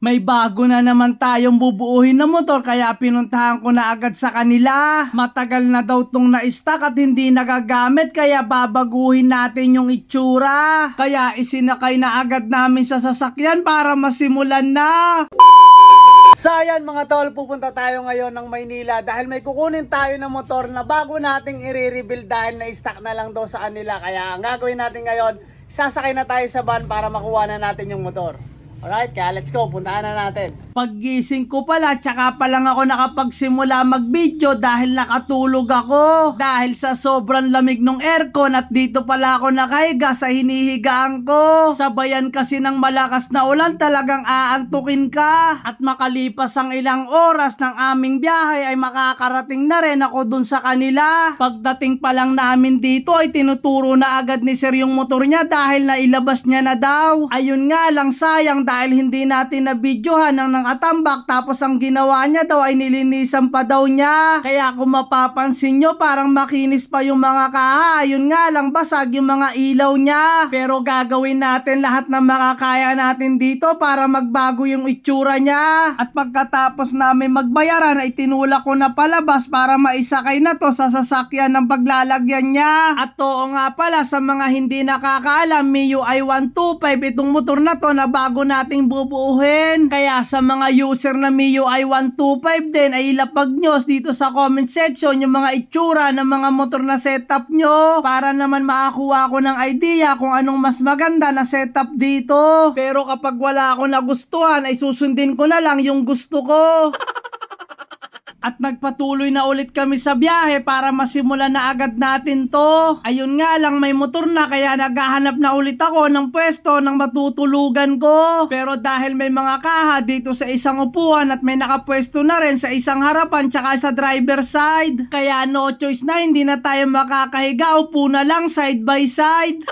May bago na naman tayong bubuuhin na motor kaya pinuntahan ko na agad sa kanila. Matagal na daw tong na-stock at hindi nagagamit kaya babaguhin natin yung itsura. Kaya isinakay na agad namin sa sasakyan para masimulan na. So ayan mga tol, pupunta tayo ngayon ng Maynila dahil may kukunin tayo ng motor na bago nating i-rebuild dahil na-stock na lang daw sa kanila. Kaya ang gagawin natin ngayon, sasakay na tayo sa van para makuha na natin yung motor. Alright, kaya let's go, puntaan na natin. Paggising ko pala, tsaka pa lang ako nakapagsimula mag-video dahil nakatulog ako. Dahil sa sobrang lamig ng aircon at dito pala ako nakahiga sa hinihigaan ko. Sabayan kasi ng malakas na ulan, talagang aantukin ka. At makalipas ang ilang oras ng aming biyahe ay makakarating na rin ako dun sa kanila. Pagdating pa lang namin dito ay tinuturo na agad ni sir yung motor niya dahil nailabas niya na daw. Ayun nga lang, sayang dahil hindi natin na-videohan ang nakatambak tapos ang ginawa niya daw ay nilinisan pa daw niya. Kaya kung mapapansin nyo parang makinis pa yung mga kaha. Ayun nga lang, basag yung mga ilaw niya. Pero gagawin natin lahat ng makakaya natin dito para magbago yung itsura niya. At pagkatapos namin magbayaran ay tinulak ko na palabas para maisakay na to sa sasakyan ng paglalagyan niya. At oo nga pala, sa mga hindi nakakaalam, MIUI 125 itong motor na to na bago nating bubuuhin. Kaya sa mga user na MIUI 125 din ay ilapag nyo dito sa comment section yung mga itsura ng mga motor na setup nyo para naman makakuha ko ng idea kung anong mas maganda na setup dito. Pero kapag wala akong nagustuhan ay susundin ko na lang yung gusto ko. At nagpatuloy na ulit kami sa biyahe para masimulan na agad natin to. Ayun nga lang, may motor na kaya naghahanap na ulit ako ng pwesto ng matutulugan ko. Pero dahil may mga kaha dito sa isang upuan at may nakapwesto na rin sa isang harapan tsaka sa driver side, kaya no choice na, hindi na tayo makakahiga, upo na lang side by side.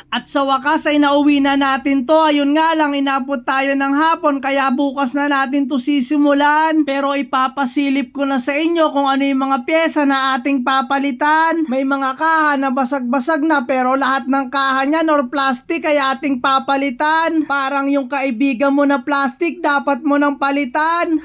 At sa wakas ay nauwi na natin to. Ayun nga lang, inabot tayo ng hapon kaya bukas na natin to sisimulan. Pero ipapasilip ko na sa inyo kung ano yung mga pyesa na ating papalitan. May mga kaha na basag-basag na pero lahat ng kaha niyan or plastic kaya ating papalitan. Parang yung kaibigan mo na plastic dapat mo nang palitan.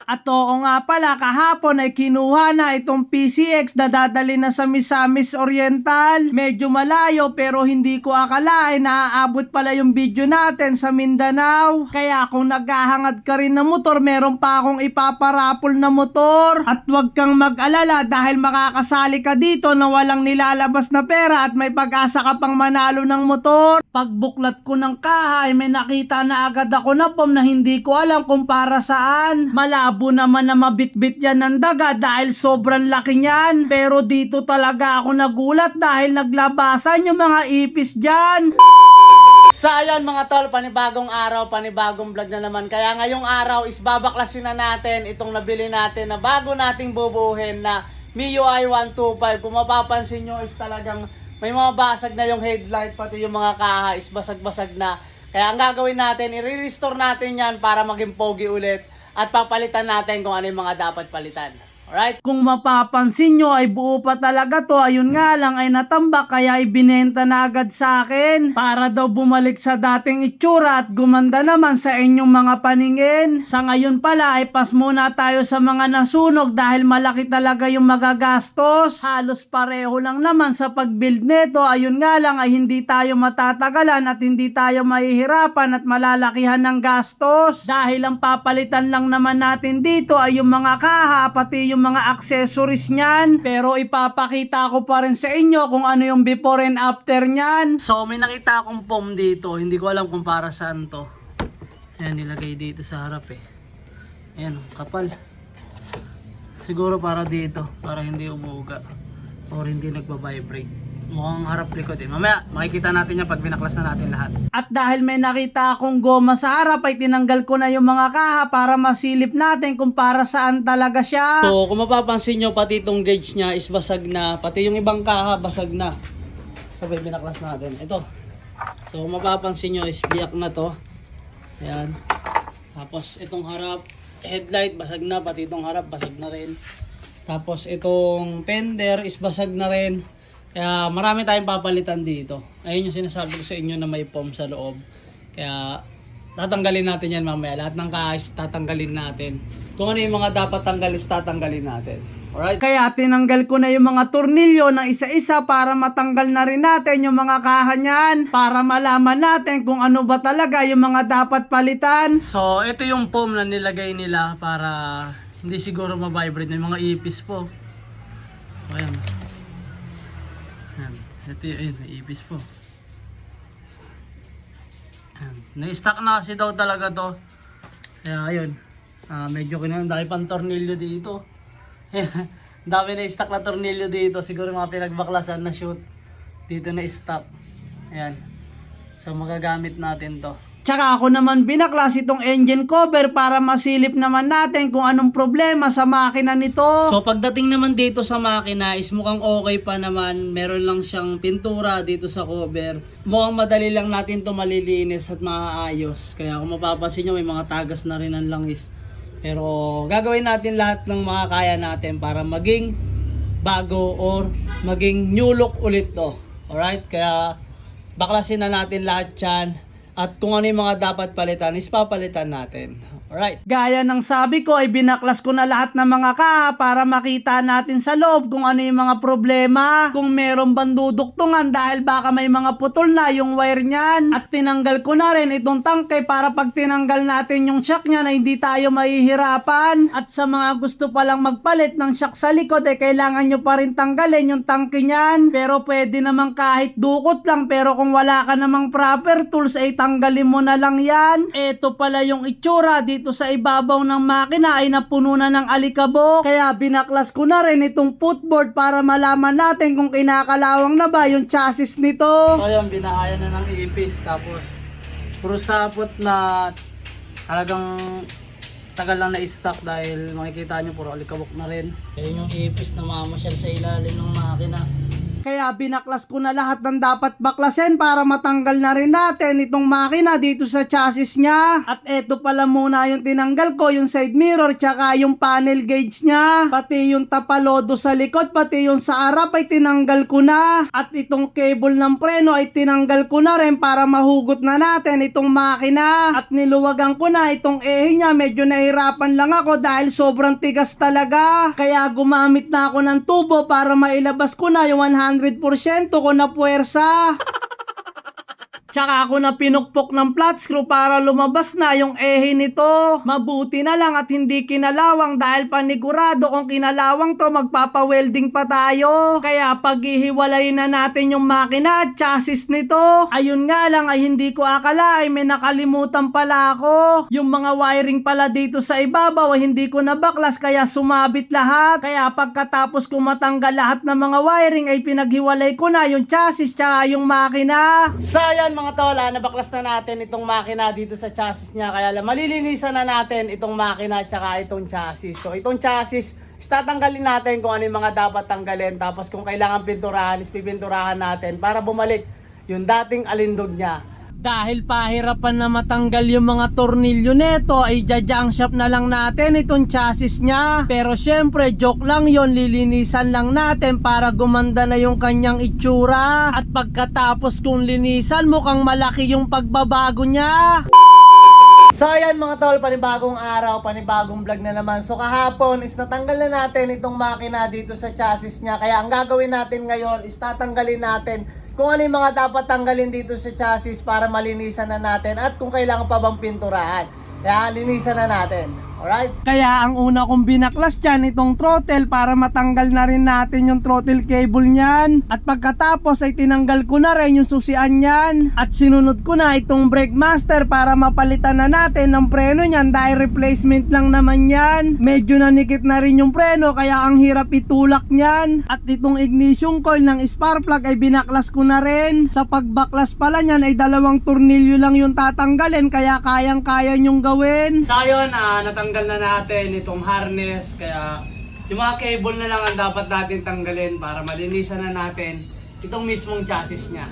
At oo nga pala, kahapon ay kinuha na itong PCX na dadali na sa Misamis Oriental. Medyo malayo pero hindi ko akalain na aabot pala yung video natin sa Mindanao. Kaya kung naghahangad ka rin ng motor, meron pa akong ipaparapol na motor. At huwag kang mag-alala dahil makakasali ka dito na walang nilalabas na pera at may pag-asa ka pang manalo ng motor. Pagbuklat ko ng kaha ay may nakita na agad ako na pom na hindi ko alam kung para saan. Malabo naman na mabitbit yan ng daga dahil sobrang laki niyan. Pero dito talaga ako nagulat dahil naglabasan yung mga ipis dyan. So ayan mga tol, panibagong araw, panibagong vlog na naman. Kaya ngayong araw is babaklasin na natin itong nabili natin na bago nating bubuuhin na MIUI 125. Kung mapapansin nyo is talagang may mga basag na yung headlight, pati yung mga kaha is basag-basag na. Kaya ang gagawin natin, i-restore natin yan para maging pogi ulit. At papalitan natin kung ano yung mga dapat palitan. Alright? Kung mapapansin nyo ay buo pa talaga to. Ayun nga lang ay natambak kaya ibinenta na agad sa akin. Para daw bumalik sa dating itsura at gumanda naman sa inyong mga paningin. Sa ngayon pala ay pas muna tayo sa mga nasunog dahil malaki talaga yung magagastos. Halos pareho lang naman sa pag-build nito. Ayun nga lang ay hindi tayo matatagalan at hindi tayo mahihirapan at malalakihan ng gastos. Dahil ang papalitan lang naman natin dito ay yung mga kaha pati yung mga accessories niyan. Pero ipapakita ko pa rin sa inyo kung ano yung before and after niyan. So may nakita akong foam dito. Hindi ko alam kung para saan to. Ayan, nilagay dito sa harap eh. Ayan, kapal. Siguro para dito. Para hindi umuga. Or hindi nagbabibrate. Mukhang harap likod eh. Mamaya makikita natin yan pag binaklas na natin lahat. At dahil may nakita akong goma sa harap ay tinanggal ko na yung mga kaha para masilip natin kung para saan talaga siya. So kung mapapansin nyo, pati itong gauge nya is basag na. Pati yung ibang kaha basag na. Sabay binaklas natin. Ito. So kung mapapansin nyo is biyak na to. Ayan. Tapos itong harap, headlight basag na. Pati itong harap basag na rin. Tapos itong fender is basag na rin. Kaya marami tayong papalitan dito. Ayun yung sinasabi ko sa inyo na may foam sa loob. Kaya tatanggalin natin yan mamaya. Lahat ng kahas tatanggalin natin. Kung ano yung mga dapat tanggalin, tatanggalin natin. Alright? Kaya tinanggal ko na yung mga tornilyo ng isa-isa para matanggal na rin natin yung mga kaha niyan. Para malaman natin kung ano ba talaga yung mga dapat palitan. So, ito yung foam na nilagay nila para hindi siguro ma-vibrate. May mga ipis po. So, ayan. Ayan. Ito yung ipis po. Ayan. Na-stock na kasi daw talaga to. Kaya ayun. Medyo kinandaki pang tornilyo dito. Dami na stock na tornilyo dito. Siguro mga pinagbaklasan na shoot. Dito na stock. Ayan. So magagamit natin to. Tsaka ako naman binaklas itong engine cover para masilip naman natin kung anong problema sa makina nito. So pagdating naman dito sa makina is mukhang okay pa naman. Meron lang siyang pintura dito sa cover. Mukhang madali lang natin to malilinis at maaayos. Kaya kung mapapansin nyo may mga tagas na rin ang langis. Pero gagawin natin lahat ng makakaya natin para maging bago or maging new look ulit to. Alright? Kaya baklasin na natin lahat yan. At kung ano yung mga dapat palitan is papalitan natin. Alright. Gaya ng sabi ko ay binaklas ko na lahat ng mga kaha para makita natin sa loob kung ano yung mga problema. Kung meron bang duduktungan dahil baka may mga putol na yung wire niyan. At tinanggal ko na rin itong tangke para pag tinanggal natin yung shock niya na hindi tayo mahihirapan. At sa mga gusto palang magpalit ng shock sa likod eh kailangan nyo pa rin tanggalin yung tangke niyan. Pero pwede naman kahit dukot lang pero kung wala ka namang proper tools ay tanggalin mo na lang yan. Ito pala yung itsura dito sa ibabaw ng makina ay napuno na ng alikabok. Kaya binaklas ko na rin itong footboard para malaman natin kung kinakalawang na ba yung chassis nito. So ayan, binahayan na ng ipis. Tapos puro sapot na talagang tagal lang na-stock dahil makikita nyo puro alikabok na rin. Ayan yung ipis na mamasyal sa ilalim ng makina. Kaya binaklas ko na lahat ng dapat baklasin para matanggal na rin natin itong makina dito sa chassis niya. At eto pala muna yung tinanggal ko, yung side mirror tsaka yung panel gauge niya. Pati yung tapalodo sa likod, pati yung sa harap ay tinanggal ko na. At itong cable ng preno ay tinanggal ko na rin para mahugot na natin itong makina. At niluwagan ko na itong ehe niya, medyo nahirapan lang ako dahil sobrang tigas talaga. Kaya gumamit na ako ng tubo para mailabas ko na yung 100% ko na puwersa. Tsaka ako na pinukpok ng flat screw para lumabas na yung ehe nito. Mabuti na lang at hindi kinalawang dahil panigurado kung kinalawang to magpapawelding pa tayo. Kaya paghihiwalayin na natin yung makina at chassis nito. Ayun nga lang ay hindi ko akala ay may nakalimutan pala ako. Yung mga wiring pala dito sa ibabaw ay hindi ko nabaklas kaya sumabit lahat. Kaya pagkatapos ko matanggal lahat ng mga wiring ay pinaghiwalay ko na yung chassis tsaka yung makina. Sayang mga tola, nabaklas na natin itong makina dito sa chassis niya. Kaya malilinisan na natin itong makina at saka itong chassis. So itong chassis, tatanggalin natin kung ano yung mga dapat tanggalin. Tapos kung kailangan pinturahan, pipinturahan natin para bumalik yung dating alindog niya. Dahil pahirapan na matanggal yung mga tornilyo neto ay jajang shop na lang natin itong chassis niya. Pero syempre joke lang yon, lilinisan lang natin para gumanda na yung kanyang itsura. At pagkatapos kong linisan mukhang malaki yung pagbabago niya. So ayan mga tol, panibagong araw, panibagong vlog na naman. So kahapon is natanggal na natin itong makina dito sa chassis niya. Kaya ang gagawin natin ngayon is tatanggalin natin kung ano yung mga dapat tanggalin dito sa chassis para malinisan na natin at kung kailangan pa bang pinturahan. Kaya linisan na natin. Alright? Kaya ang una kong binaklas dyan itong throttle para matanggal na rin natin yung throttle cable niyan. At pagkatapos ay tinanggal ko na rin yung susian niyan. At sinunod ko na itong brake master para mapalitan na natin ng preno niyan dahil replacement lang naman yan. Medyo nanikit na rin yung preno kaya ang hirap itulak niyan. At itong ignition coil ng spark plug ay binaklas ko na rin. Sa pagbaklas pala niyan ay 2 tornilyo lang yung tatanggalin kaya kayang-kaya nyong gawin. So ayun, natanggal na natin itong harness. Kaya yung mga cable na lang ang dapat natin tanggalin para malinisan na natin itong mismong chassis niya.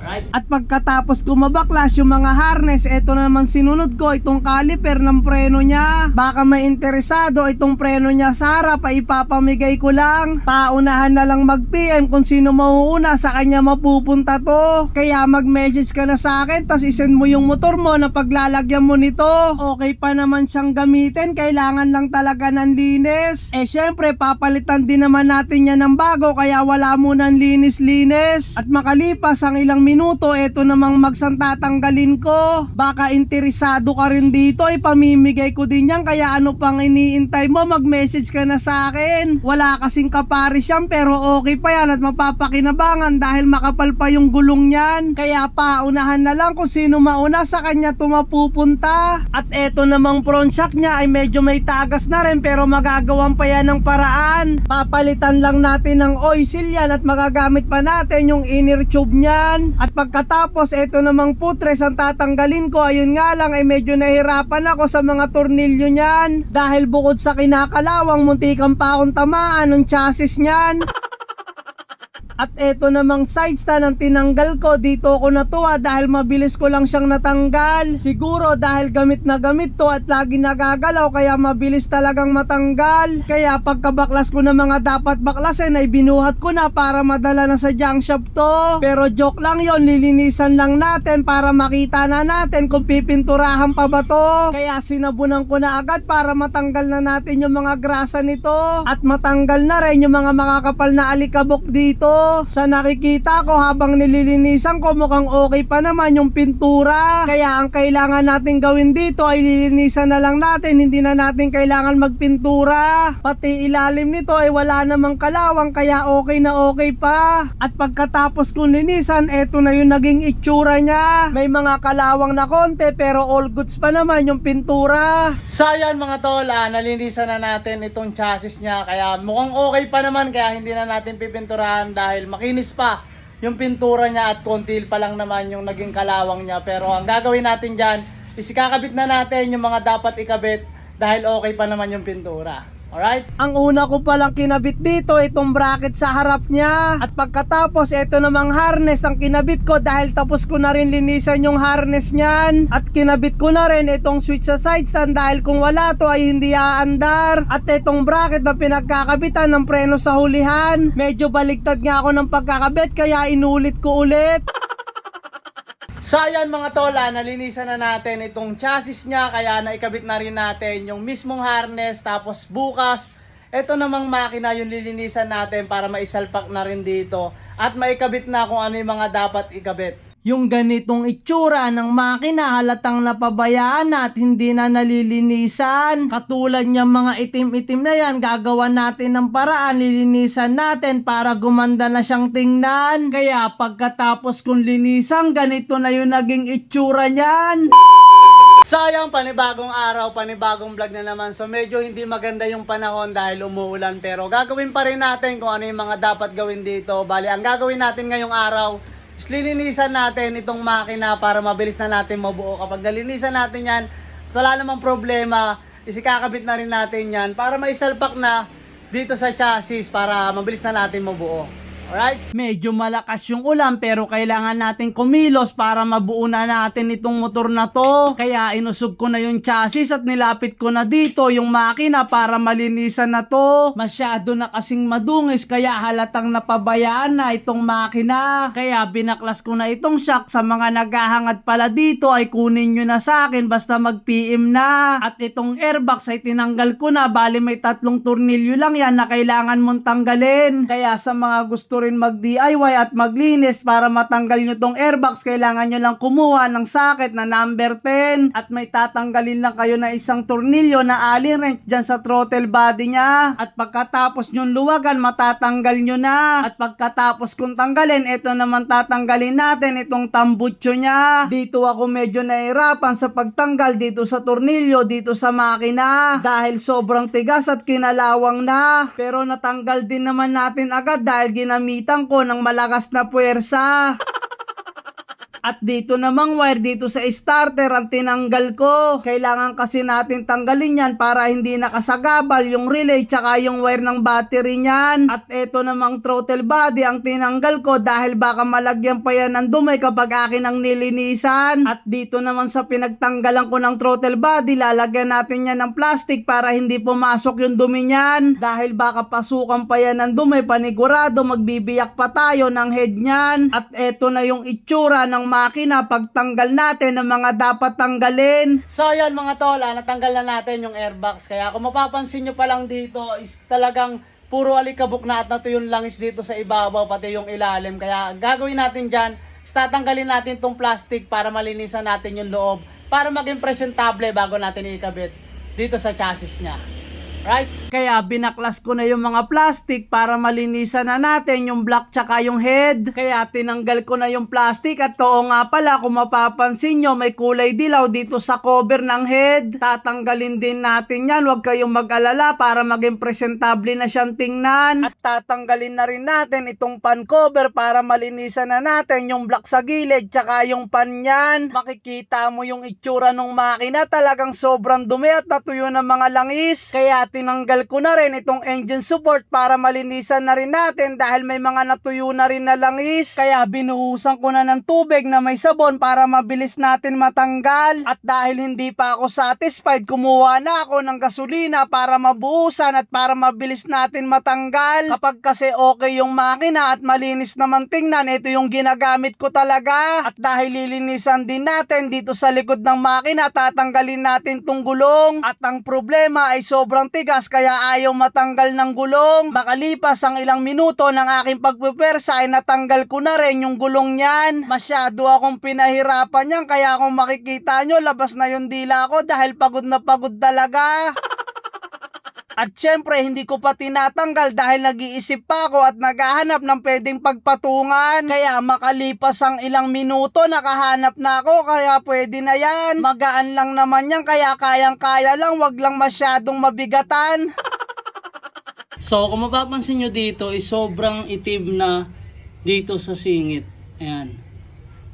Alright? At pagkatapos ko mabaklas yung mga harness, eto na naman sinunod ko itong caliper ng preno niya. Baka may interesado itong preno niya sa harap ay ipapamigay ko lang. Paunahan na lang mag-PM kung sino mauuna, sa kanya mapupunta to. Kaya mag-message ka na sa akin, tas isend mo yung motor mo na paglalagyan mo nito. Okay pa naman siyang gamitin, kailangan lang talaga ng linis. Syempre papalitan din naman natin yan ng bago, kaya wala munang linis-linis. At makalipas ang ilang minuto, eto namang magsantatanggalin ko. Baka interesado ka rin dito, ipamimigay ko din yan, kaya ano pang iniintay mo, mag-message ka na sa akin. Wala kasing kaparis yan, pero okay pa yan at mapapakinabangan dahil makapal pa yung gulong niyan. Kaya paunahan na lang kung sino mauna, sa kanya mapupunta. At eto namang front shock niya ay medyo may tagas na rin, pero magagawan pa yan ng paraan. Papalitan lang natin ng oil seal yan at magagamit pa natin yung inner tube niyan. At pagkatapos eto namang putres ang tatanggalin ko. Ayun nga lang ay medyo nahirapan ako sa mga tornilyo niyan dahil bukod sa kinakalawang, muntikan pa akong tamaan ng chassis niyan. At eto namang side stand ang tinanggal ko. Dito ako natuwa dahil mabilis ko lang siyang natanggal. Siguro dahil gamit na gamit to at lagi nagagalaw, kaya mabilis talagang matanggal. Kaya pagkabaklas ko ng mga dapat baklasin ay binuhat ko na para madala na sa junk shop to. Pero joke lang yon, lilinisan lang natin para makita na natin kung pipinturahan pa ba to. Kaya sinabunan ko na agad para matanggal na natin yung mga grasa nito. At matanggal na rin yung mga makakapal na alikabok dito. Sa nakikita ko habang nililinisan ko, mukhang okay pa naman yung pintura. Kaya ang kailangan natin gawin dito ay lilinisan na lang natin, hindi na natin kailangan magpintura. Pati ilalim nito ay wala namang kalawang, kaya okay na okay pa. At pagkatapos kong linisan, eto na yung naging itsura niya. May mga kalawang na konti pero all goods pa naman yung pintura. So yan mga tol, nalinisan na natin itong chassis niya. Kaya mukhang okay pa naman, kaya hindi na natin pipinturahan dahil makinis pa yung pintura niya at konti pa lang naman yung naging kalawang niya. Pero ang gagawin natin dyan is ikakabit na natin yung mga dapat ikabit dahil okay pa naman yung pintura. Alright? Ang una ko palang kinabit dito, itong bracket sa harap niya. At pagkatapos, ito namang harness ang kinabit ko dahil tapos ko na rin linisan yung harness niyan. At kinabit ko na rin itong switch sa side stand dahil kung wala to ay hindi aandar. At itong bracket na pinagkakabitan ng preno sa hulihan. Medyo baliktad nga ako ng pagkakabit kaya inulit ko ulit. So ayan mga tol, nalinisan na natin itong chassis niya, kaya naikabit na rin natin yung mismong harness. Tapos bukas, ito namang makina yung lilinisan natin para maisalpak na rin dito at maikabit na kung ano yung mga dapat ikabit. Yung ganitong itsura ng makina halatang napabayaan na at hindi na nalilinisan. Katulad niyang mga itim-itim na yan, gagawa natin ng paraan, lilinisan natin para gumanda na siyang tingnan. Kaya pagkatapos kong linisan, ganito na yung naging itsura niyan. Sayang, panibagong araw, panibagong vlog na naman. So medyo hindi maganda yung panahon dahil umuulan, pero gagawin pa rin natin kung ano yung mga dapat gawin dito. Bali, ang gagawin natin ngayong araw, lilinisan natin itong makina para mabilis na natin mabuo. Kapag nalinisan natin yan, wala namang problema, isikakabit na rin natin yan para maisalpak na dito sa chassis para mabilis na natin mabuo. Alright? Medyo malakas yung ulan pero kailangan natin kumilos para mabuo na natin itong motor na to. Kaya inusog ko na yung chassis at nilapit ko na dito yung makina para malinisan na to. Masyado na kasing madungis kaya halatang napabayaan na itong makina. Kaya binaklas ko na itong shock. Sa mga naghahangad pala dito ay kunin nyo na sa akin basta mag-PM na. At itong airbox ay tinanggal ko na. Bali may 3 tornilyo lang yan na kailangan mong tanggalin. Kaya sa mga gusto rin mag-DIY at maglinis para matanggal nyo tong airbox, kailangan nyo lang kumuha ng socket na number 10 at may tatanggalin lang kayo na isang tornilyo na allen wrench dyan sa throttle body nya. At pagkatapos nyo luwagan, matatanggal nyo na. At pagkatapos kung tanggalin, ito naman tatanggalin natin itong tambutso nya. Dito ako medyo nahirapan sa pagtanggal dito sa tornilyo dito sa makina dahil sobrang tigas at kinalawang na. Pero natanggal din naman natin agad dahil ginamitan ko ng malakas na puwersa. At dito namang wire dito sa starter ang tinanggal ko. Kailangan kasi natin tanggalin yan para hindi nakasagabal yung relay tsaka yung wire ng battery niyan. At eto namang throttle body ang tinanggal ko dahil baka malagyan pa yan ng dumi kapag akin ang nilinisan. At dito naman sa pinagtanggalan ko ng throttle body, lalagyan natin yan ng plastic para hindi pumasok yung dumi niyan. Dahil baka pasukan pa yan ng dumi, panigurado magbibiyak pa tayo ng head niyan. At eto na yung itsura ng makina pagtanggal natin ng mga dapat tanggalin. So yan mga tol, natanggal na natin yung airbox. Kaya kung mapapansin nyo pa lang dito is talagang puro alikabok na at natuyo yung langis dito sa ibabaw pati yung ilalim. Kaya gagawin natin dyan, tatanggalin natin tong plastic para malinisan natin yung loob para maging presentable bago natin ikabit dito sa chassis nya. Right? Kaya binaklas ko na yung mga plastic para malinisan na natin yung block tsaka yung head. Kaya tinanggal ko na yung plastic at oo nga pala kung mapapansin nyo may kulay dilaw dito sa cover ng head. Tatanggalin din natin yan, huwag kayong mag-alala para maging presentable na siyang tingnan. At tatanggalin na rin natin itong pan cover para malinisan na natin yung block sa gilid tsaka yung pan yan. Makikita mo yung itsura ng makina, talagang sobrang dumi at natuyo ng mga langis. Kaya tinanggal ko na rin itong engine support para malinisan na rin natin dahil may mga natuyo na rin na langis. Kaya binuhusan ko na ng tubig na may sabon para mabilis natin matanggal. At dahil hindi pa ako satisfied, kumuha na ako ng gasolina para mabuhusan at para mabilis natin matanggal. Kapag kasi okay yung makina at malinis naman tingnan, ito yung ginagamit ko talaga. At dahil lilinisan din natin dito sa likod ng makina, tatanggalin natin tong gulong. At ang problema ay sobrang tigas kaya ayaw matanggal ng gulong. Makalipas ang ilang minuto ng aking pagpupersa ay natanggal ko na rin yung gulong niyan. Masyado akong pinahirapan niyan kaya kung makikita nyo labas na yung dila ko dahil pagod na pagod talaga. At syempre hindi ko pa tinatanggal dahil nag-iisip pa ako at naghahanap ng pwedeng pagpatungan. Kaya makalipas ang ilang minuto nakahanap na ako kaya pwede na yan. Magaan lang naman yan kaya kayang-kaya lang, wag lang masyadong mabigatan. So kung mapapansin nyo dito is sobrang itim na dito sa singit. Ayan.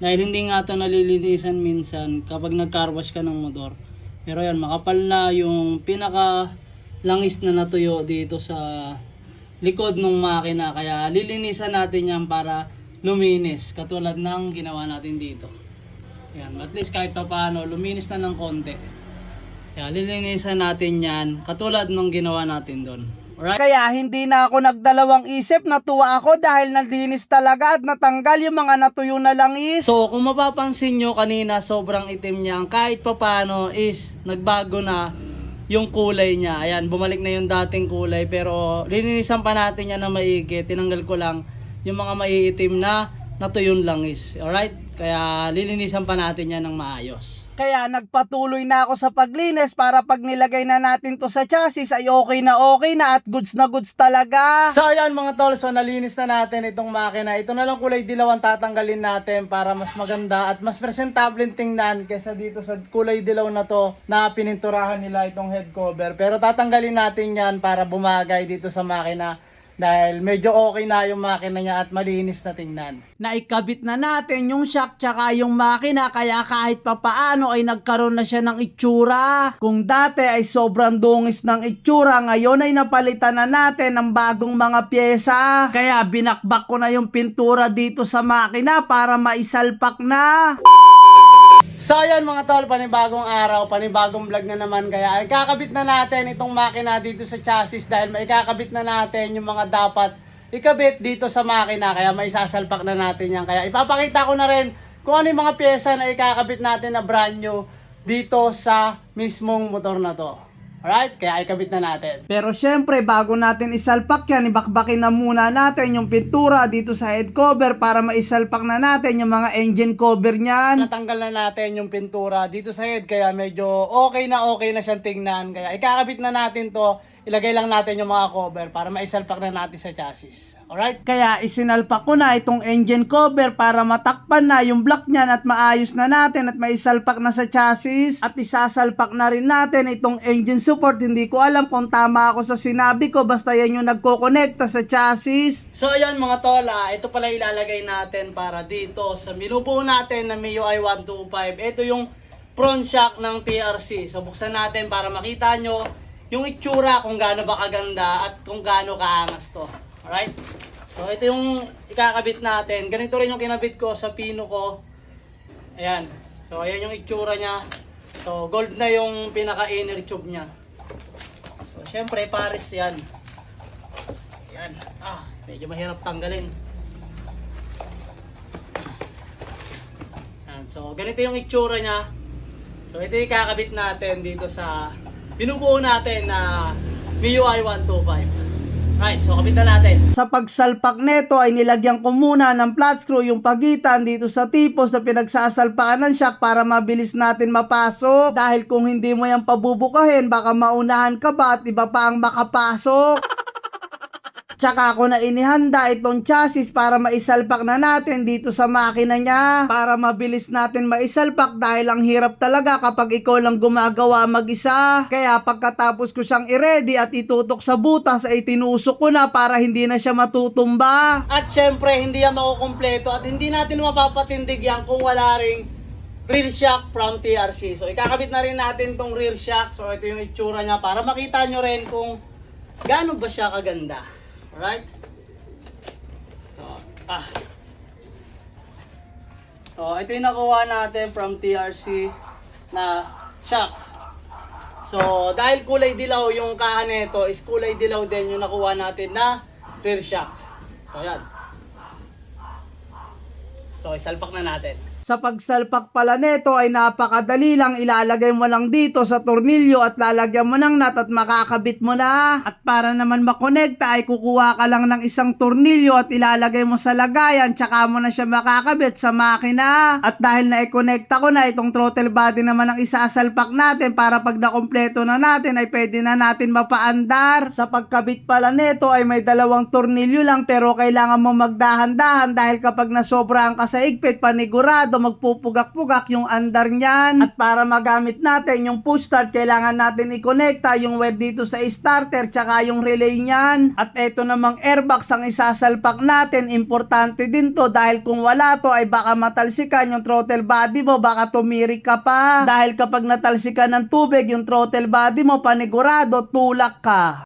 Dahil hindi nga ito nalilinisan minsan kapag nag-car wash ka ng motor. Pero yan, makapal na yung pinaka langis na natuyo dito sa likod ng makina. Kaya lilinisan natin yan para luminis. Katulad ng ginawa natin dito. Yan, at least kahit pa paano, luminis na ng konti. Kaya lilinisan natin yan katulad ng ginawa natin doon. Alright? Kaya hindi na ako nagdalawang isip, natuwa ako dahil nalinis talaga at natanggal yung mga natuyo na langis. So kung mapapansin nyo kanina sobrang itim niya. Kahit pa paano is nagbago na yung kulay niya. Ayan, bumalik na yung dating kulay pero lilinisan pa natin yan na maigi. Tinanggal ko lang yung mga maiitim na natuyong langis. Alright? Kaya lilinisan pa natin yan ng maayos. Kaya nagpatuloy na ako sa paglinis para pag nilagay na natin to sa chassis ay okay na at goods na goods talaga. So ayan mga tol, so nalinis na natin itong makina. Ito na lang kulay dilaw ang tatanggalin natin para mas maganda at mas presentable tingnan kaysa dito sa kulay dilaw na to na pininturahan nila itong head cover. Pero tatanggalin natin yan para bumagay dito sa makina. Dahil medyo okay na yung makina niya at malinis na tingnan. Naikabit na natin yung shock tsaka yung makina kaya kahit papaano ay nagkaroon na siya ng itsura. Kung dati ay sobrang dungis ng itsura, ngayon ay napalitan na natin ng bagong mga pyesa. Kaya binakbak ko na yung pintura dito sa makina para maisalpak na. So ayan mga tol, panibagong araw, panibagong vlog na naman. Kaya ay kakabit na natin itong makina dito sa chassis dahil maikakabit na natin yung mga dapat ikabit dito sa makina. Kaya may sasalpak na natin yan. Kaya ipapakita ko na rin kung ano yung mga pyesa na ikakabit natin na brand new dito sa mismong motor na to. Alright, kaya ikabit na natin. Pero syempre bago natin isalpak yan, ibakbakin na muna natin yung pintura dito sa head cover para maisalpak na natin yung mga engine cover niyan. Natanggal na natin yung pintura dito sa head kaya medyo okay na siyang tingnan. Kaya ikakabit na natin to. ilagay lang natin yung mga cover para maisalpak na natin sa chassis. Alright? Kaya isinalpak ko na itong engine cover para matakpan na yung block niyan at maayos na natin at maisalpak na sa chassis. At isasalpak na rin natin itong engine support. Hindi ko alam kung tama ako sa sinabi ko, basta yan yung nagkokonekta sa chassis. So ayan mga tola, ito pala ilalagay natin para dito sa minubuo natin na MIUI 125. Ito yung front shock ng TRC. So buksan natin para makita nyo yung itsura kung gaano ba kaganda at kung gaano kaangas to. Alright? So ito yung ikakabit natin. Ganito rin yung kinabit ko sa pino ko. Ayan. So ayan yung itsura niya. So gold na yung pinaka inner tube niya. So syempre pares yan. Ayan. Medyo mahirap tanggalin. Ayan. So ganito yung itsura niya. So ito yung ikakabit natin dito sa binubuo natin na MIUI 125. Right, so kabit na natin. Sa pagsalpak neto ay nilagyan ko muna ng flat screw yung pagitan dito sa tipos na pinagsasalpakan ng shock para mabilis natin mapasok. Dahil kung hindi mo yan pabubukahin, baka maunahan ka ba at iba pa ang makapasok. Tsaka ako na inihanda itong chassis para maisalpak na natin dito sa makina niya. Para mabilis natin maisalpak dahil ang hirap talaga kapag ikaw lang gumagawa mag-isa. Kaya pagkatapos ko siyang i-ready at itutok sa butas ay tinusok ko na para hindi na siya matutumba. At syempre, hindi yan makukumpleto at hindi natin mapapatindig yan kung wala ring rear shock from TRC. So ikakabit na rin natin tong rear shock. So ito yung itsura niya para makita nyo rin kung gaano ba siya kaganda. Alright? So, ito yung nakuha natin from TRC na shock. So, dahil kulay dilaw yung kahan nito, is kulay dilaw din yung nakuha natin na rear shock. So, yan. So, isalpak na natin. Sa pagsalpak pala neto ay napakadali lang, ilalagay mo lang dito sa tornilyo at lalagyan mo ng nut at makakabit mo na. At para naman makonekta ay kukuha ka lang ng isang tornilyo at ilalagay mo sa lagayan tsaka mo na siya makakabit sa makina. At dahil na-connecta ko na itong throttle body naman ang isasalpak natin para pag nakompleto na natin ay pwede na natin mapaandar. Sa pagkabit pala neto ay may dalawang tornilyo lang pero kailangan mo magdahan-dahan dahil kapag nasobrahan ka sa higpit panigurado magpupugak-pugak yung andar niyan. At para magamit natin yung push start, kailangan natin i-connecta yung wire dito sa starter tsaka yung relay niyan. At eto namang airbox ang isasalpak natin, importante din to dahil kung wala to ay baka matalsikan yung throttle body mo, baka tumirik ka pa. Dahil kapag natalsikan ng tubig yung throttle body mo, panigurado tulak ka.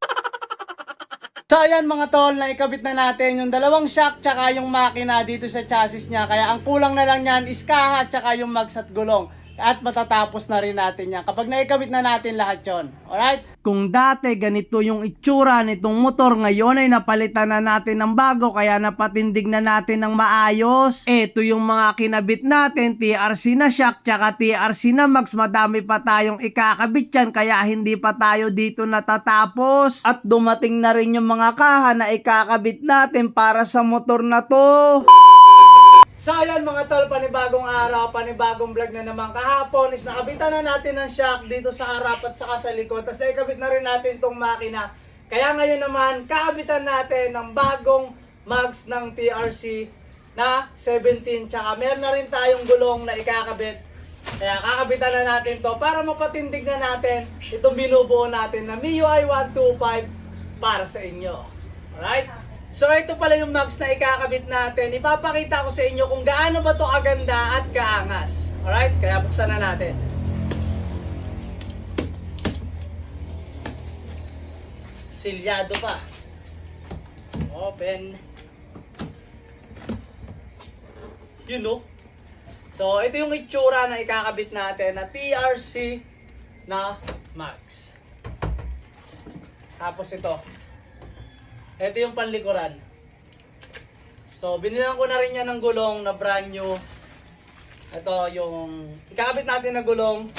So ayan mga tol, naikabit na natin yung dalawang shock tsaka yung makina dito sa chassis niya. Kaya ang kulang na lang yan is kaha tsaka yung mags at gulong. At matatapos na rin natin yan kapag naikabit na natin lahat yon. Alright? Kung dati ganito yung itsura nitong motor, ngayon ay napalitan na natin ng bago kaya napatindig na natin ng maayos. Ito yung mga kinabit natin, TRC na shock tsaka TRC na mags. Madami pa tayong ikakabit yan kaya hindi pa tayo dito natatapos. At dumating na rin yung mga kaha na ikakabit natin para sa motor na to. So ayan mga tol, panibagong araw, panibagong vlog na naman. Kahapon is nakabitan na natin ng shock dito sa harap at saka sa likod. Tapos naikabit na rin natin tong makina. Kaya ngayon naman, kakabitan natin ng bagong mags ng TRC na 17. Tsaka meron na rin tayong gulong na ikakabit. Kaya kakabitan na natin to para mapatindig na natin itong binubuo natin na MIUI 125 para sa inyo. Alright? So ito pala yung mags na ikakabit natin. Ipapakita ko sa inyo kung gaano ba to kaganda at kaangas. Alright? Kaya buksan na natin. Silyado pa. Open. You know? So ito yung itsura na ikakabit natin na TRC na mags. Tapos ito. Ito yung panlikuran. So, binilan ko na rin yan ng gulong na brand new. Ito yung ikakabit natin na gulong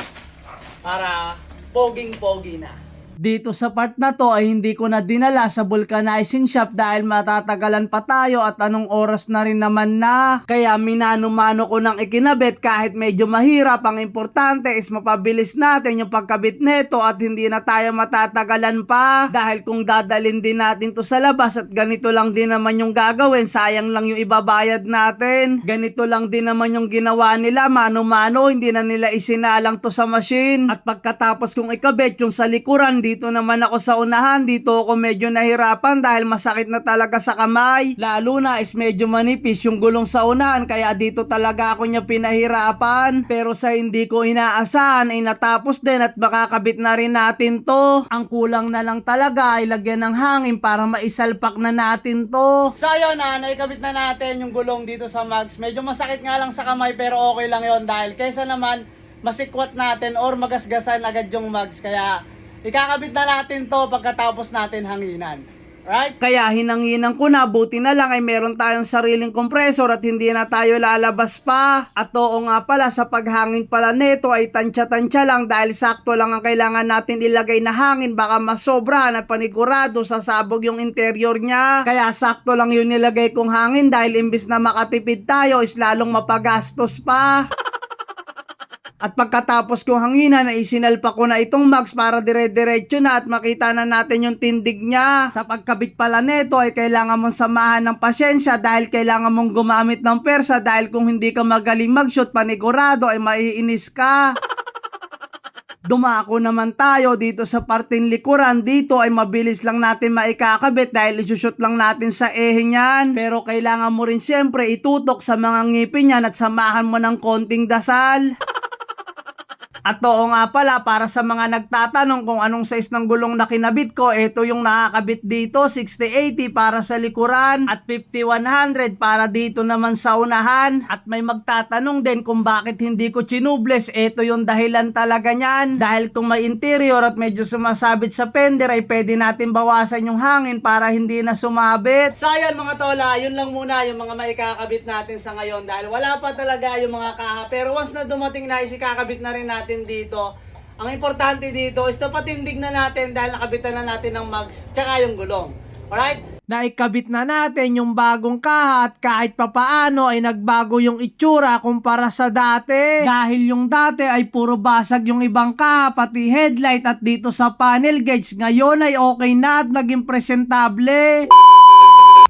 para poging-pogi na. Dito sa part na to ay hindi ko na dinala sa vulcanizing shop dahil matatagalan pa tayo at anong oras na rin naman na. Kaya minano-mano ko nang ikinabit kahit medyo mahirap. Ang importante is mapabilis natin yung pagkabit neto at hindi na tayo matatagalan pa. Dahil kung dadalin din natin to sa labas at ganito lang din naman yung gagawin, sayang lang yung ibabayad natin. Ganito lang din naman yung ginawa nila, mano-mano, hindi na nila isinalang to sa machine. At pagkatapos kong ikabit yung sa likuran, dito naman ako sa unahan, dito ako medyo nahirapan dahil masakit na talaga sa kamay. Lalo na is medyo manipis yung gulong sa unahan kaya dito talaga ako niya pinahirapan. Pero sa hindi ko inaasahan ay natapos din at makakabit na rin natin to. Ang kulang na lang talaga ay lagyan ng hangin para maisalpak na natin to. So yun na, naikabit na natin yung gulong dito sa mags. Medyo masakit nga lang sa kamay pero okay lang yon dahil kaysa naman masikwat natin or magasgasan agad yung mags. Kaya ikakabit na natin to pagkatapos natin hanginan. Right? Kaya hinanginan ko na, buti na lang ay meron tayong sariling kompresor at hindi na tayo lalabas pa. At oo nga pala, sa paghangin pala nito ay tansya-tansya lang dahil sakto lang ang kailangan natin ilagay na hangin, baka masobra na panigurado sasabog yung interior niya. Kaya sakto lang yun nilagay kong hangin dahil imbis na makatipid tayo is lalong mapagastos pa. At pagkatapos kong hanginan ay isinalpa ko na itong mags para dire-diretso na at makita na natin yung tindig niya. Sa pagkabit pala nito ay kailangan mong samahan ng pasyensya dahil kailangan mong gumamit ng persa dahil kung hindi ka magaling mag-shoot panigurado ay maiinis ka. Dumako naman tayo dito sa parting likuran. Dito ay mabilis lang natin maikakabit dahil isushoot lang natin sa ehe niyan. Pero kailangan mo rin siyempre itutok sa mga ngipin niyan at samahan mo ng konting dasal. At oo nga pala, para sa mga nagtatanong kung anong size ng gulong na kinabit ko, ito yung nakakabit dito, 60-80 para sa likuran at 50-100 para dito naman sa unahan. At may magtatanong din kung bakit hindi ko chinubles, ito yung dahilan talaga niyan. Dahil kung may interior at medyo sumasabit sa fender ay pwede natin bawasan yung hangin para hindi na sumabit. So yun mga tola, yun lang muna yung mga maikakabit natin sa ngayon dahil wala pa talaga yung mga kaha. Pero once na dumating na, isikakabit na rin natin dito. Ang importante dito is napatindig na natin dahil nakabitan na natin ng mags tsaka yung gulong. Alright? Naikabit na natin yung bagong kaha at kahit papaano ay nagbago yung itsura kumpara sa dati. Dahil yung dati ay puro basag yung ibang kaha, pati headlight at dito sa panel gauge. Ngayon ay okay na at naging presentable.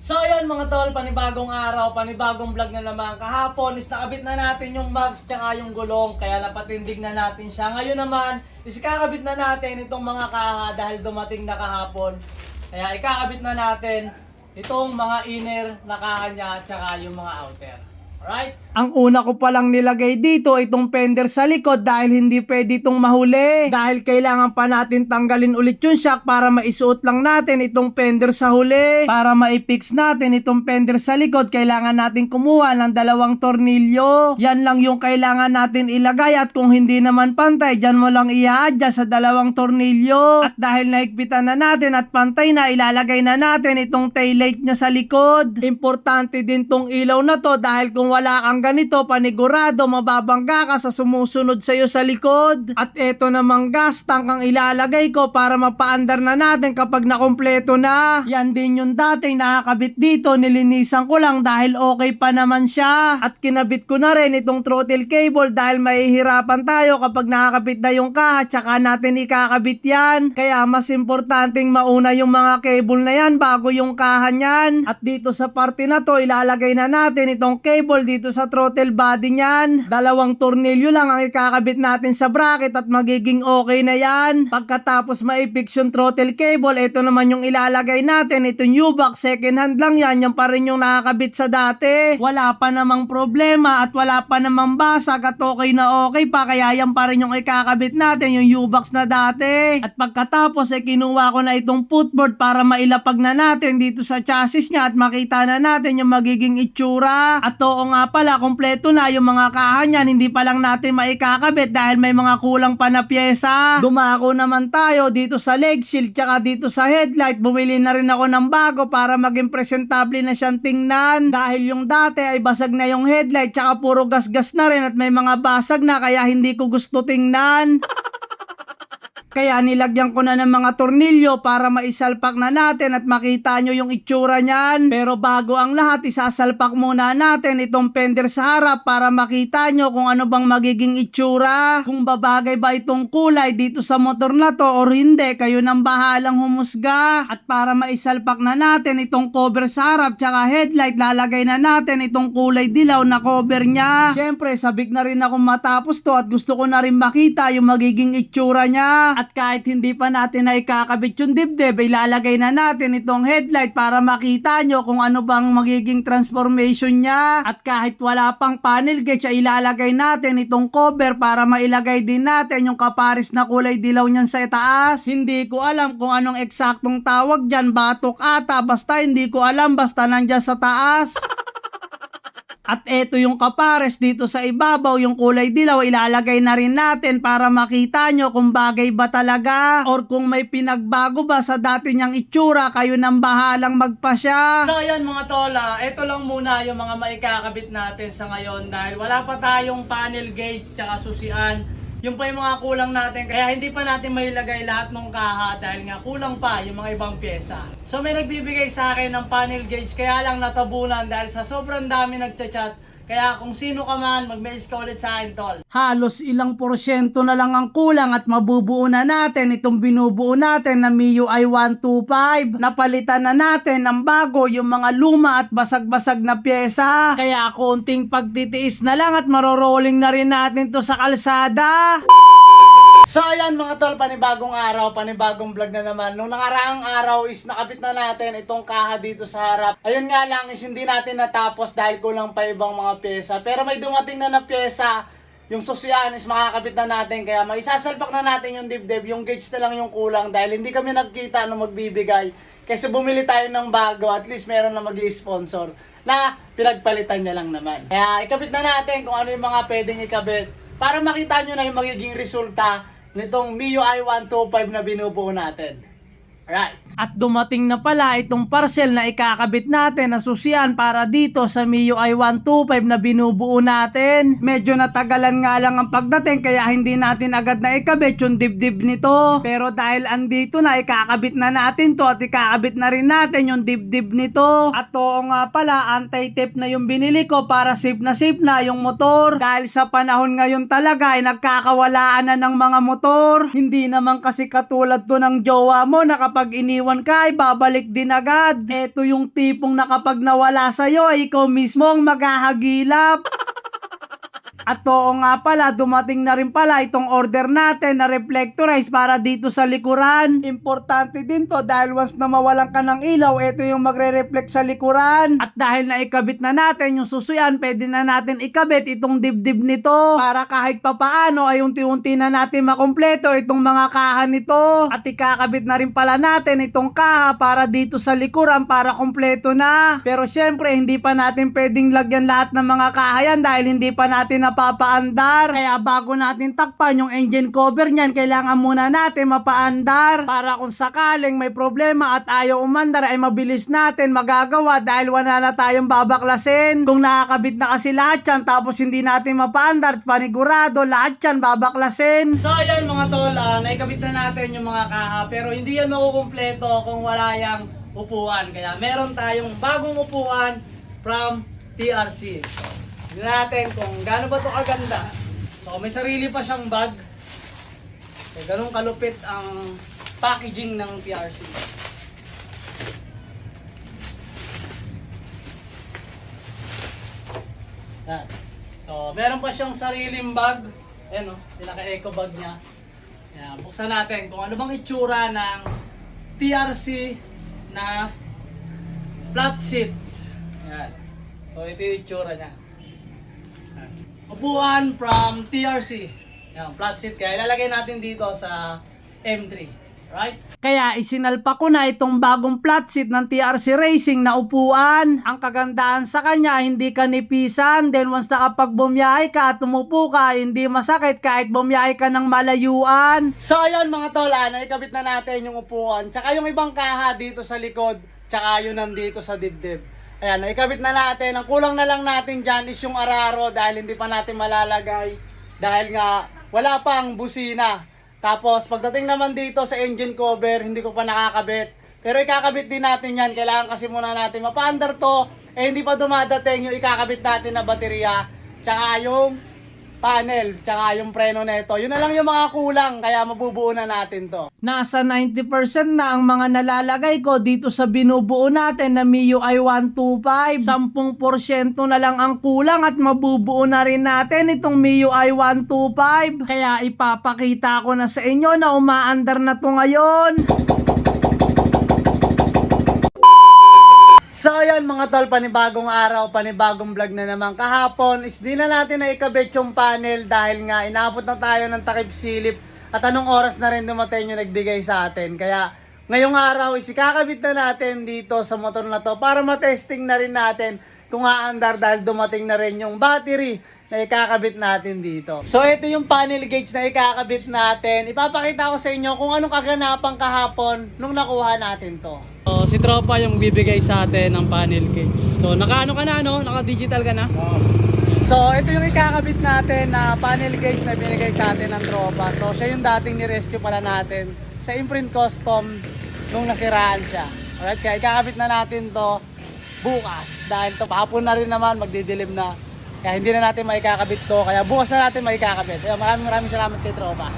So yun mga tol, panibagong araw, panibagong vlog na naman. Kahapon is nakabit na natin yung mags tsaka yung gulong, kaya napatindig na natin siya. Ngayon naman, is ikakabit na natin itong mga kaha dahil dumating na kahapon. Kaya ikakabit na natin itong mga inner na kaha niya tsaka yung mga outer. Alright? Ang una ko palang nilagay dito itong fender sa likod dahil hindi pwede itong mahuli. Dahil kailangan pa natin tanggalin ulit yung shock para maisuot lang natin itong fender sa huli. Para maipix natin itong fender sa likod, kailangan natin kumuha ng 2 tornilyo. Yan lang yung kailangan natin ilagay at kung hindi naman pantay, dyan mo lang i-adjust sa 2 tornilyo. At dahil naikpitan na natin at pantay na, ilalagay na natin itong taillight niya sa likod. Importante din tong ilaw na to dahil kung wala kang ganito, panigurado mababangga ka sa sumusunod sa'yo sa likod. At eto namang gas tank ang ilalagay ko para mapaandar na natin kapag nakumpleto na. Yan din yung dating nakakabit dito, nilinisan ko lang dahil okay pa naman siya. At kinabit ko na rin itong throttle cable dahil mahihirapan tayo kapag nakakabit na yung kaha tsaka natin ikakabit yan. Kaya mas importanteng mauna yung mga cable na yan bago yung kaha niyan. At dito sa parte na to, ilalagay na natin itong cable dito sa throttle body niyan. 2 tornilyo lang ang ikakabit natin sa bracket at magiging okay na yan. Pagkatapos maipix yung throttle cable, ito naman yung ilalagay natin. Ito U-box, second hand lang yan. Yan pa rin yung nakakabit sa dati. Wala pa namang problema at wala pa namang basag at okay na okay pa. Kaya yan pa rin yung ikakabit natin, yung U-box na dati. At pagkatapos ay kinuha ko na itong footboard para mailapag na natin dito sa chassis niya at makita na natin yung magiging itsura. At oo nga pala, kompleto na yung mga kaha niyan, hindi pa lang natin maikakabit dahil may mga kulang pa na pyesa. Dumako naman tayo dito sa leg shield tsaka dito sa headlight. Bumili na rin ako ng bago para maging presentable na siyang tingnan dahil yung dati ay basag na yung headlight tsaka puro gas-gas na rin at may mga basag na kaya hindi ko gusto tingnan. Kaya nilagyan ko na ng mga tornilyo para maisalpak na natin at makita nyo yung itsura niyan. Pero bago ang lahat, isasalpak muna natin itong fender sa harap para makita nyo kung ano bang magiging itsura. Kung babagay ba itong kulay dito sa motor na to or hindi, kayo nang bahalang humusga. At para maisalpak na natin itong cover sa harap tsaka headlight, lalagay na natin itong kulay dilaw na cover niya. Syempre, sabik na rin ako matapos to at gusto ko na rin makita yung magiging itsura niya. At kahit hindi pa natin na ikakabit yung dibdib, ilalagay na natin itong headlight para makita nyo kung ano bang magiging transformation niya. At kahit wala pang panel gauge, ay ilalagay natin itong cover para mailagay din natin yung kapares na kulay dilaw niyan sa itaas. Hindi ko alam kung anong eksaktong tawag dyan, batok ata, basta hindi ko alam, basta nandyan sa taas. At eto yung kapares dito sa ibabaw, yung kulay dilaw, ilalagay na rin natin para makita nyo kung bagay ba talaga or kung may pinagbago ba sa dati niyang itsura, kayo nang bahalang magpasya. So ayan mga tola, eto lang muna yung mga maikakabit natin sa ngayon dahil wala pa tayong panel gauge tsaka susian. Yung pa yung mga kulang natin, kaya hindi pa natin mailagay lahat ng kaha dahil nga kulang pa yung mga ibang pyesa. So may nagbibigay sa akin ng panel gauge, kaya lang natabunan dahil sa sobrang dami nagchat-chat. Kaya kung sino ka man, mag-message ka ulit sa akin, tol. Halos ilang porsyento na lang ang kulang at mabubuo na natin itong binubuo natin na MIUI 125. Napalitan na natin ng bago yung mga luma at basag-basag na pyesa. Kaya konting pagtitiis na lang at marorolling na rin natin to sa kalsada. So ayan mga tol, panibagong araw, panibagong vlog na naman. Nung nakaraang araw is nakabit na natin itong kaha dito sa harap. Ayun nga lang is hindi natin natapos dahil kulang pa ibang mga pyesa. Pero may dumating na pyesa, yung susian is makakabit na natin. Kaya maisasalpak na natin yung dibdib, yung gauge na lang yung kulang dahil hindi kami nagkita nung magbibigay. Kasi bumili tayo ng bago, at least meron na mag-i-sponsor na pinagpalitan niya lang naman. Kaya ikabit na natin kung ano yung mga pwedeng ikabit para makita nyo na yung magiging resulta nitong MIUI 125 na binubuo natin. Right. At dumating na pala itong parcel na ikakabit natin na susian para dito sa MIUI 125 na binubuo natin. Medyo natagalan nga lang ang pagdating kaya hindi natin agad na ikabit yung dibdib nito. Pero dahil andito na, ikakabit na natin to at ikakabit na rin natin yung dibdib nito. At oo nga pala, anti-tape na yung binili ko para safe na yung motor. Dahil sa panahon ngayon talaga ay nagkakawalaan na ng mga motor. Hindi naman kasi katulad to ng jowa mo na kapag iniwan ka ay babalik din agad. Ito yung tipong na kapag nawala sa'yo ay ikaw mismo ang maghahagilap. At oo nga pala, dumating na rin pala itong order natin na reflectorize para dito sa likuran. Importante din to dahil once na mawalan ka ng ilaw, ito yung magre-reflect sa likuran. At dahil na ikabit na natin yung susuyan, pwede na natin ikabit itong dibdib nito para kahit papaano ay unti-unti na natin makumpleto itong mga kaha nito. At ikakabit na rin pala natin itong kaha para dito sa likuran para kumpleto na. Pero syempre, hindi pa natin pwedeng lagyan lahat ng mga kaha yan dahil hindi pa natin papaandar. Kaya bago natin takpan yung engine cover niyan, kailangan muna natin mapaandar para kung sakaling may problema at ayaw umandar ay mabilis natin magagawa dahil wala na tayong babaklasin. Kung nakakabit na kasi lahat yan tapos hindi natin mapaandar, panigurado lahat yan babaklasin. So ayan mga tol, naikabit na natin yung mga kaha pero hindi yan makukumpleto kung wala yung upuan. Kaya meron tayong bagong upuan from TRC. Tignan natin kung gaano ba ito kaganda. So may sarili pa siyang bag. Kaya ganun kalupit ang packaging ng TRC. Yan. So meron pa siyang sariling bag. Ayan o, pinaka-eco bag niya. Yan, buksan natin kung ano bang itsura ng TRC na flat seat. Yan. So ito yung itsura niya. Upuan from TRC. Yan, flat seat. Kaya ilalagay natin dito sa M3. Right? Kaya isinalpa ko na itong bagong flat seat ng TRC Racing na upuan. Ang kagandahan sa kanya, hindi ka nipisan. Then once na kapag bumiyahe ka at umupo ka, hindi masakit kahit bumiyahe ka ng malayuan. So ayan mga tol, naikabit na natin yung upuan. Tsaka yung ibang kaha dito sa likod. Tsaka yun nandito sa dibdib. Ayan, naikabit na natin. Ang kulang na lang natin dyan is yung araro dahil hindi pa natin malalagay. Dahil nga, wala pang busina. Tapos pagdating naman dito sa engine cover, hindi ko pa nakakabit. Pero ikakabit din natin yan. Kailangan kasi muna natin mapaandar to. Hindi pa dumadating yung ikakabit natin na baterya. Tsaka yung panel. Tsaka yung preno na ito. Yun na lang yung mga kulang. Kaya mabubuo na natin to. Nasa 90% na ang mga nalalagay ko dito sa binubuo natin na MIUI 125. 10% na lang ang kulang at mabubuo na rin natin itong MIUI 125. Kaya ipapakita ko na sa inyo na umaandar na to ngayon. So yun mga tol, panibagong araw, panibagong vlog na naman. Kahapon is di na natin na ikabit yung panel dahil nga inabot na tayo ng takip silip at anong oras na rin dumating yung nagbigay sa atin. Kaya ngayong araw is ikakabit na natin dito sa motor na to para matesting na rin natin kung aandar dahil dumating na rin yung battery na ikakabit natin dito. So ito yung panel gauge na ikakabit natin. Ipapakita ko sa inyo kung anong kaganapan kahapon nung nakuha natin to. So, si Tropa yung bibigay sa atin ng panel gauge. So, naka-ano ka na, no? Naka-digital ka na? So, ito yung ikakabit natin na panel gauge na binigay sa atin ng Tropa. So, siya yung dating ni-rescue pala natin sa Imprint Custom nung nasiraan siya. Alright, kaya ikakabit na natin to bukas. Dahil to, hapon na rin naman, magdidilim na. Kaya hindi na natin maikakabit to. Kaya bukas na natin maikakabit. Kaya maraming salamat kay Tropa.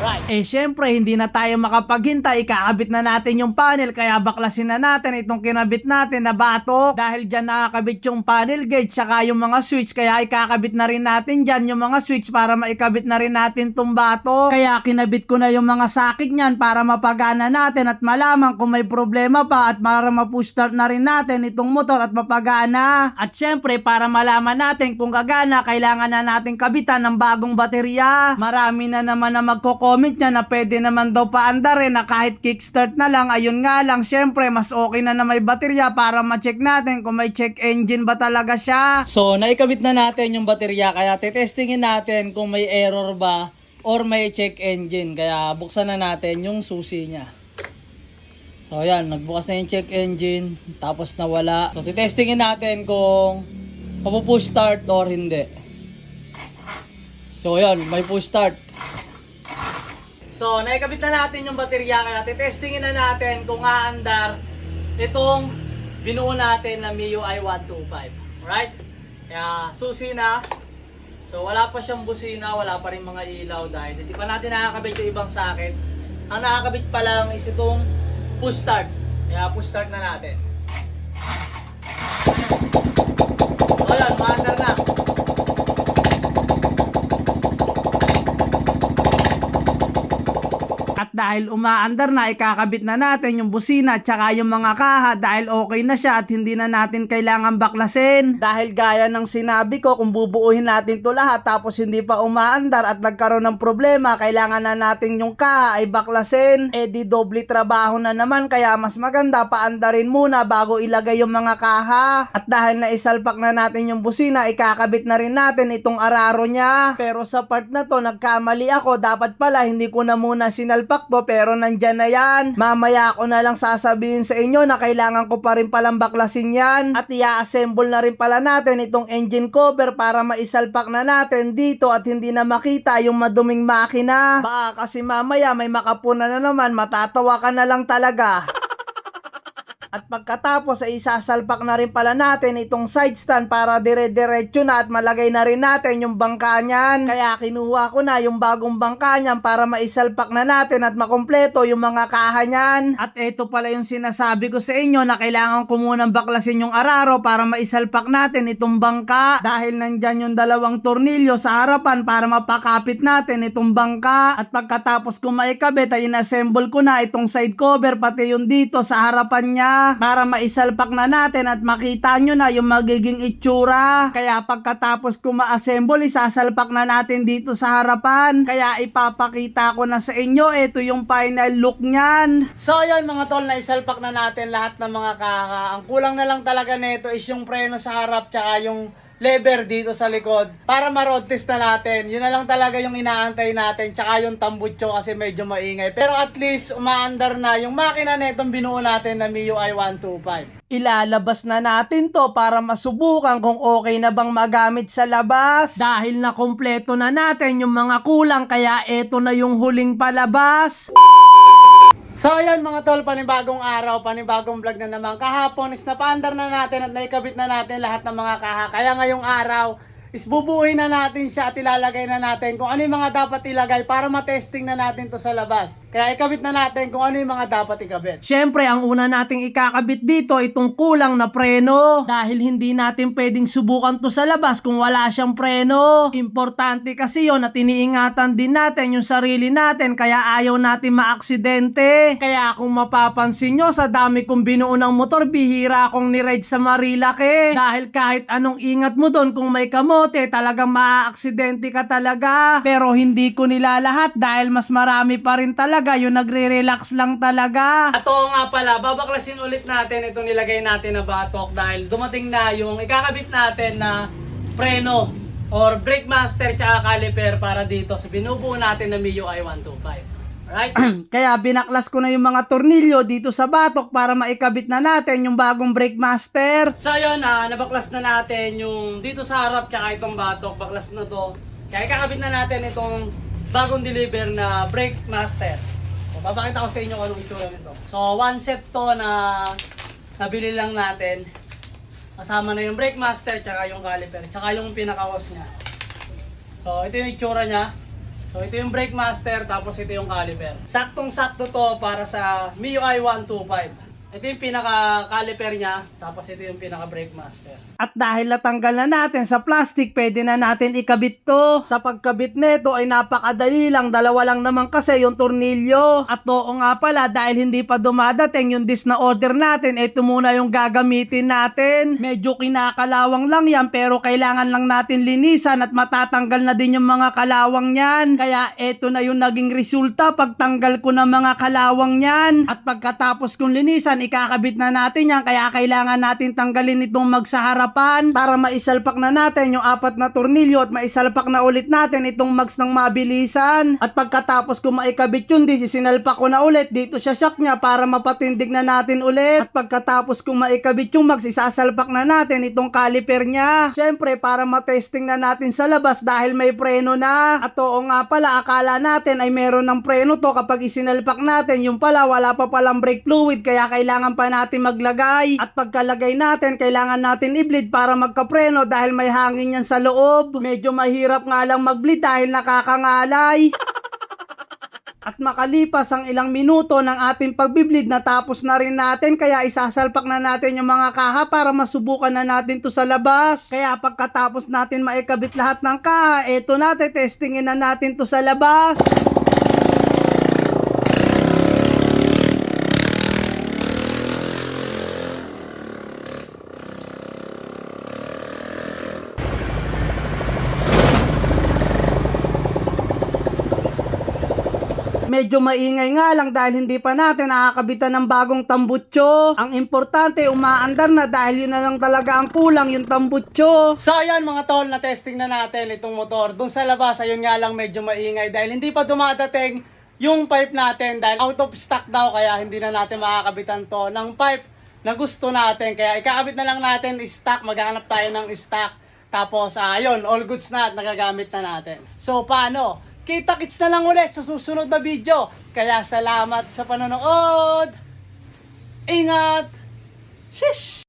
Right. Syempre, hindi na tayo makapaghintay. Ikakabit na natin yung panel. Kaya baklasin na natin itong kinabit natin na bato. Dahil dyan nakakabit yung panel gauge saka yung mga switch. Kaya ikakabit na rin natin dyan yung mga switch para maikabit na rin natin tong bato. Kaya kinabit ko na yung mga sakit nyan para mapagana natin at malaman kung may problema pa at para ma-push start na rin natin itong motor at mapagana. At syempre, para malaman natin kung gagana, kailangan na natin kabitan ng bagong baterya. Marami na naman na comment niya na pwede naman daw paandarin na kahit kickstart na lang. Ayun nga lang, syempre mas okay na may baterya para ma-check natin kung may check engine ba talaga siya. So, naikabit na natin yung baterya kaya tetestingin natin kung may error ba or may check engine. Kaya buksan na natin yung susi niya. So, ayan, nagbukas na yung check engine tapos nawala. So, tetestingin natin kung papupush start or hindi. So, ayan, may push start. So, naikabit na natin yung baterya kaya titestingin na natin kung aandar itong binuo natin na MIUI 125. Alright? Kaya susi na. So, wala pa siyang busina, wala pa rin mga ilaw dahil hindi pa natin nakakabit yung ibang socket. Ang nakakabit pa lang is itong push start. Kaya push start na natin. So, yan, maandar na. At dahil umaandar na, ikakabit na natin yung busina at saka yung mga kaha dahil okay na siya at hindi na natin kailangan baklasin. Dahil gaya ng sinabi ko, kung bubuuhin natin to lahat tapos hindi pa umaandar at nagkaroon ng problema, kailangan na natin yung kaha ay baklasin. Di doble trabaho na naman, kaya mas maganda paandarin muna bago ilagay yung mga kaha. At dahil naisalpak na natin yung busina, ikakabit na rin natin itong araro niya. Pero sa part na to, nagkamali ako. Dapat pala hindi ko na muna sinalpak to, pero nandyan na yan. Mamaya ako na lang sasabihin sa inyo na kailangan ko pa rin palang baklasin yan at i-assemble na rin pala natin itong engine cover para maisalpak na natin dito at hindi na makita yung maduming makina. Baka kasi mamaya may makapuna na naman, matatawa ka na lang talaga. At pagkatapos ay isasalpak na rin pala natin itong side stand para dire-diretso na at malagay na rin natin yung bangka niyan. Kaya kinuha ko na yung bagong bangka niyan para maisalpak na natin at makumpleto yung mga kaha niyan. At ito pala yung sinasabi ko sa inyo na kailangan ko munang baklasin yung araro para maisalpak natin itong bangka. Dahil nandyan yung dalawang tornilyo sa harapan para mapakapit natin itong bangka. At pagkatapos ko maikabit ay inassemble ko na itong side cover pati yung dito sa harapan niya. Para maisalpak na natin at makita nyo na yung magiging itsura. Kaya pagkatapos ko ma-assemble, isasalpak na natin dito sa harapan. Kaya ipapakita ko na sa inyo, ito yung final look nyan. So yun mga tol, naisalpak na natin lahat ng mga kaha. Ang kulang na lang talaga nito is yung preno sa harap tsaka yung lever dito sa likod para ma-road test na natin. Yun na lang talaga yung inaantay natin, tsaka yung tambutso kasi medyo maingay. Pero at least umaandar na yung makina netong binuo natin na MIUI 125. Ilalabas na natin to para masubukan kung okay na bang magamit sa labas. Dahil na kompleto na natin yung mga kulang, kaya eto na yung huling palabas. So ayan mga tol, panibagong araw, panibagong vlog na naman. Kahapon is napaandar na natin at naikabit na natin lahat ng mga kaha. Kaya ngayong araw is bubuuin na natin siya at ilalagay na natin kung ano yung mga dapat ilagay para matesting na natin to sa labas. Kaya ikabit na natin kung ano yung mga dapat ikabit. Siyempre, ang una nating ikakabit dito itong kulang na preno. Dahil hindi natin pwedeng subukan to sa labas kung wala siyang preno. Importante kasi yon at iniingatan din natin yung sarili natin kaya ayaw natin maaksidente. Kaya kung mapapansin nyo, sa dami kong binuo ng motor, bihira akong niride sa Marilake. Dahil kahit anong ingat mo doon, kung may kamote, talagang maaaksidente ka talaga. Pero hindi ko nilalahat dahil mas marami pa rin talaga yung nagre-relax lang talaga. At oo nga pala, babaklasin ulit natin itong nilagay natin na batok dahil dumating na yung ikakabit natin na preno or brake master tsaka caliper para dito sa binubuo natin na MIUI 125. Alright? Kaya binaklas ko na yung mga tornilyo dito sa batok para maikabit na natin yung bagong brake master. So yun, nabaklas na natin yung dito sa harap tsaka itong batok, baklas na to. Kaya ikakabit na natin itong bagong deliver na brake master. So, papakita ko sa inyo kung anong itsura nito. So one set to na nabili lang natin. Kasama na yung brake master tsaka yung caliper tsaka yung pinaka-hose niya. So ito yung itsura niya. So ito yung brake master tapos ito yung caliper. Saktong-sakto to para sa MIUI 125. Ito yung pinaka-caliper niya, tapos ito yung pinaka-brake master. At dahil natanggal na natin sa plastic, pwede na natin ikabit to. Sa pagkabit nito ay napakadali lang, dalawa lang naman kasi yung tornilyo. At oo nga pala, dahil hindi pa dumadating yung disc na order natin, ito muna yung gagamitin natin. Medyo kinakalawang lang yan, pero kailangan lang natin linisan at matatanggal na din yung mga kalawang yan. Kaya ito na yung naging resulta pagtanggal ko ng mga kalawang yan. At pagkatapos kong linisan, ikakabit na natin yan, kaya kailangan natin tanggalin itong magsaharapan para maisalpak na natin yung 4 na tornilyo at maisalpak na ulit natin itong mags ng mabilisan. At pagkatapos ko maikabit yun, sinalpak ko na ulit dito sa shock niya para mapatindig na natin ulit. At pagkatapos kong maikabit yung mags, isasalpak na natin itong caliper niya. Syempre para matesting na natin sa labas dahil may preno na. At oo nga pala, akala natin ay meron ng preno to kapag isinalpak natin, yung pala wala pa palang brake fluid, kaya kailangan pa natin maglagay. At pagkalagay natin, kailangan natin i-bleed para magkapreno dahil may hangin yan sa loob. Medyo mahirap nga lang mag-bleed dahil nakakangalay. At makalipas ang ilang minuto ng ating pagbibleed, natapos na rin natin, kaya isasalpak na natin yung mga kaha para masubukan na natin to sa labas. Kaya pagkatapos natin maikabit lahat ng kaha, eto na, testingin na natin to sa labas. Medyo maingay nga lang dahil hindi pa natin nakakabitan ng bagong tambutso. Ang importante, umaandar na dahil yun na lang talaga ang kulang, yung tambutso. So ayan mga tol, na-testing na natin itong motor. Doon sa labas, ayun nga lang medyo maingay dahil hindi pa dumadating yung pipe natin dahil out of stock daw, kaya hindi na natin makakabitan to ng pipe na gusto natin. Kaya ikakabit na lang natin stock, maghahanap tayo ng stock. Tapos ayun, all goods na at nagagamit na natin. So paano? Kita-kits na lang ulit sa susunod na video. Kaya salamat sa panonood. Ingat! Shish!